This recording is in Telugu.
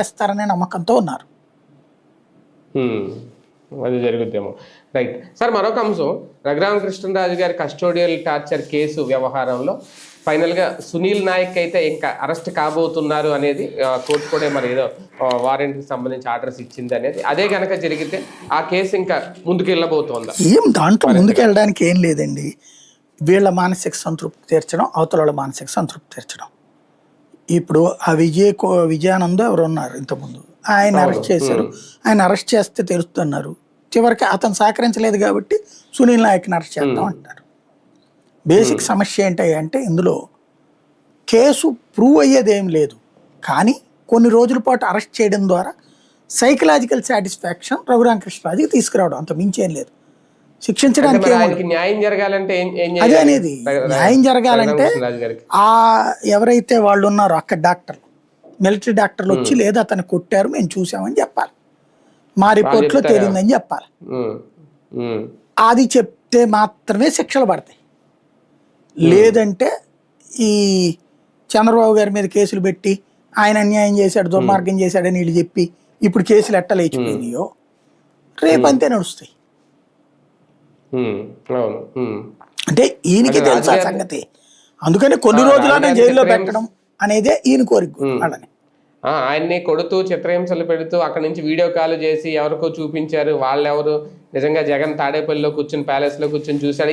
చేస్తారనే నమ్మకంతో ఉన్నారు. అది జరుగుద్దేమో. రైట్ సార్, మరొక అంశం, రఘురామకృష్ణరాజు గారి కస్టోడియల్ టార్చర్ కేసు వ్యవహారంలో ఫైనల్గా సునీల్ నాయక్ అయితే ఇంకా అరెస్ట్ కాబోతున్నారు అనేది కోర్టు కూడా మరి ఏదో వారెంట్కి సంబంధించి ఆర్డర్స్ ఇచ్చింది అనేది, అదే కనుక జరిగితే ఆ కేసు ఇంకా ముందుకు వెళ్ళబోతోందా? ఏం దాంట్లో ముందుకు వెళ్ళడానికి ఏం లేదండి. వీళ్ళ మానసిక సంతృప్తి తీర్చడం, అవతల వాళ్ళ మానసిక సంతృప్తి తీర్చడం. ఇప్పుడు ఆ విజయానంద్ ఎవరు ఉన్నారు ఇంతకుముందు, ఆయన అరెస్ట్ చేశారు. ఆయన అరెస్ట్ చేస్తే తెలుస్తున్నారు. చివరికి అతను సహకరించలేదు కాబట్టి సునీల్ నాయక్ని అరెస్ట్ చేద్దాం అంటారు. బేసిక్ సమస్య ఏంటంటే ఇందులో కేసు ప్రూవ్ అయ్యేది ఏం లేదు, కానీ కొన్ని రోజుల పాటు అరెస్ట్ చేయడం ద్వారా సైకలాజికల్ సాటిస్ఫాక్షన్ రఘురామకృష్ణరాజుకి తీసుకురావడం, అంత మించేం లేదు. శిక్షించడానికి న్యాయం జరగాలంటే అదే అనేది, న్యాయం జరగాలంటే ఆ ఎవరైతే వాళ్ళు ఉన్నారో అక్కడ డాక్టర్లు, మిలిటరీ డాక్టర్లు వచ్చి లేదా అతను కొట్టారు మేము చూసామని చెప్పాలి, మా రిపోర్ట్లో తేలిందని చెప్పాలి. అది చెప్తే మాత్రమే శిక్షలు పడతాయి. లేదంటే ఈ చంద్రబాబు గారి మీద కేసులు పెట్టి ఆయన అన్యాయం చేశాడు, దుర్మార్గం చేశాడని వీళ్ళు చెప్పి ఇప్పుడు కేసులు ఎట్ట లేచిపోయినాయో రేపంతే నడుస్తాయి. అంటే ఈయనకి తెలుసా సంగతి, అందుకని కొన్ని రోజులనే జైల్లో పెట్టడం అనేదే ఈయన కోరిక. వాళ్ళని ఆయన్ని కొడుతూ చిత్రహింసలు పెడుతూ అక్కడి నుంచి వీడియో కాల్ చేసి ఎవరికో చూపించారు, వాళ్ళెవరు నిజంగా జగన్ తాడేపల్లిలో కూర్చుని ప్యాలెస్ లో కూర్చుని చూశాడు.